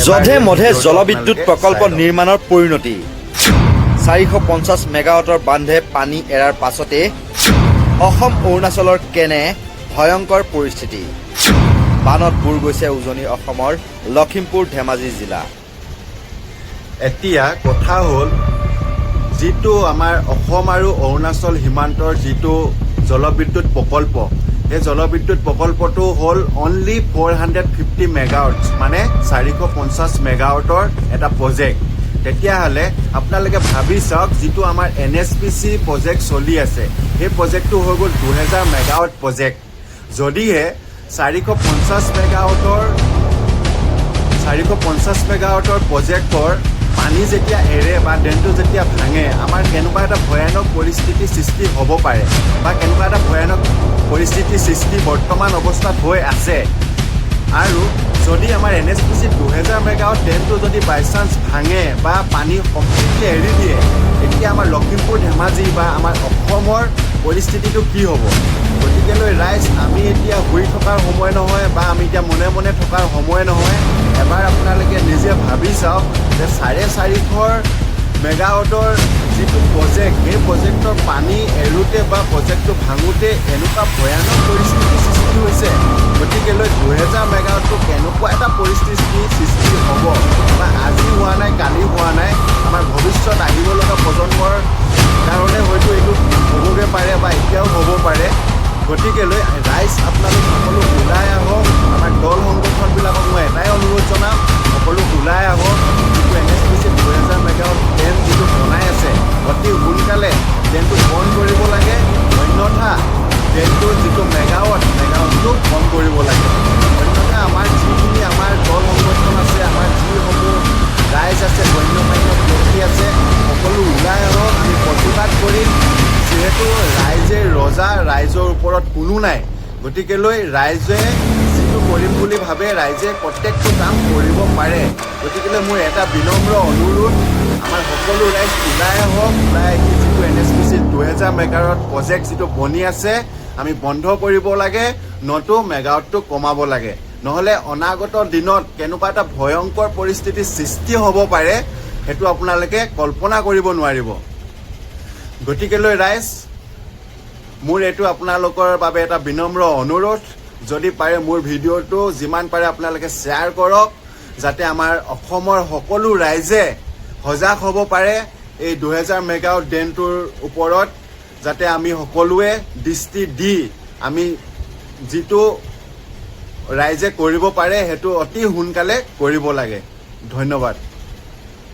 জধে মধে জলবিদ্যুৎ প্ৰকল্প নিৰ্মাণৰ পৰিণতি 450 মেগাৱাটৰ বান্ধে পানী এৰাৰ পাছতে অসম অৰুণাচলৰ কেনে ভয়ংকৰ পৰিস্থিতি বানত বুৰ গৈছে উজনি অসমৰ লখিমপুৰ ধেমাজি জিলা। এতিয়া কথা হ'ল যিটো আমাৰ অসম আৰু অৰুণাচল সীমান্তৰ যিটো জলবিদ্যুৎ প্ৰকল্প, এই জলবিদ্যুৎ প্ৰকল্পটো হ'ল অনলি 450 মেগাৱাট, মানে 450 মেগাৱাটৰ এটা প্ৰজেক্ট। তেতিয়াহ'লে আপোনালোকে ভাবি চাওক, যিটো আমাৰ NSPC প্ৰজেক্ট চলি আছে, সেই প্ৰজেক্টটো হৈ গ'ল 2000 মেগাৱাট প্ৰজেক্ট। যদিহে 450 মেগাৱাটৰ প্ৰজেক্টৰ পানী যেতিয়া এৰে বা ড্ৰেইনটো যেতিয়া ভাঙে, আমাৰ কেনেকুৱা এটা ভয়ানক পৰিস্থিতিৰ সৃষ্টি হ'ব পাৰে বা কেনেকুৱা এটা ভয়ানক পৰিস্থিতিৰ সৃষ্টি বৰ্তমান অৱস্থাত হৈ আছে। আৰু যদি আমাৰ NSPC 2000 মেগাৱাট ড্ৰেইনটো যদি বাই চান্স ভাঙে বা পানী কমপ্লিটলি এৰি দিয়ে, তেতিয়া আমাৰ লখিমপুৰ ধেমাজি বা আমাৰ অসমৰ পৰিস্থিতিটো কি হ'ব? গতিকেলৈ ৰাইজ, আমি এতিয়া শুই থকাৰ সময় নহয় বা আমি এতিয়া মনে মনে থকাৰ সময় নহয়। এবাৰ আপোনালোকে নিজে ভাবি চাওক যে 450 মেগাৱাটৰ যিটো প্ৰজেক্ট, সেই প্ৰজেক্টৰ পানী এৰোঁতে বা প্ৰজেক্টটো ভাঙোতে এনেকুৱা ভয়ানক পৰিস্থিতিৰ সৃষ্টি হৈছে। গতিকেলৈ 2000 মেগাৱাটটো কেনেকুৱা এটা পৰিস্থিতিৰ সৃষ্টি হ'ব বা আজি হোৱা নাই, কালি হোৱা নাই, আমাৰ ভৱিষ্যত আহিব লগা প্ৰজন্মৰ কাৰণে হয়তো এইটো হ'বগৈ পাৰে বা এতিয়াও হ'ব পাৰে। গতিকেলৈ ৰাইজ, আপোনালোক সকলো ওলাই আহক। আমাৰ দল সংগঠনবিলাকক মই এটাই অনুৰোধ জনাম, সকলো ওলাই আহক। যিটো NSPC 2000 মেগাৱাট ড্ৰেইন যিটো বনাই আছে, অতি সোনকালে ড্ৰেইনটো বন্ধ কৰিব লাগে, অন্যথা ড্ৰেইনটোৰ যিটো মেগাৱাটটো বন্ধ কৰিব লাগে। অন্যথা আমাৰ যিখিনি আমাৰ দল সংগঠন আছে, আমাৰ যিসমূহ ৰাইজ আছে, গণ্যমান্য ব্যক্তি আছে, সকলো ওলাই আহক, আমি প্ৰতিবাদ কৰিম। যিহেতু ৰাইজে ৰজা, ৰাইজৰ ওপৰত কোনো নাই। গতিকেলৈ ৰাইজে যিটো কৰিম বুলি ভাবে, ৰাইজে প্ৰত্যেকটো কাম কৰিব পাৰে। গতিকেলৈ মোৰ এটা বিনম্ৰ অনুৰোধ, আমাৰ সকলো ৰাইজ ওলাই আহক। ওলাই আহি যিটো NSPC 2000 মেগাৱাট প্ৰজেক্ট যিটো বনি আছে, আমি বন্ধ কৰিব লাগে, নতু মেগাৱাটটো কমাব লাগে। নহ'লে অনাগত দিনত কেনেকুৱা এটা ভয়ংকৰ পৰিস্থিতিৰ সৃষ্টি হ'ব পাৰে, সেইটো আপোনালোকে কল্পনা কৰিব নোৱাৰিব। গতিকেলৈ ৰাইজ, মোৰ এইটো আপোনালোকৰ বাবে এটা বিনম্ৰ অনুৰোধ, যদি পাৰে মোৰ ভিডিঅ'টো যিমান পাৰে আপোনালোকে শ্বেয়াৰ কৰক, যাতে আমাৰ অসমৰ সকলো ৰাইজে সজাগ হ'ব পাৰে এই 2000 মেগাৱাট ড্ৰেইনটোৰ ওপৰত, যাতে আমি সকলোৱে দৃষ্টি দি আমি যিটো ৰাইজে কৰিব পাৰে সেইটো অতি সোনকালে কৰিব লাগে। ধন্যবাদ।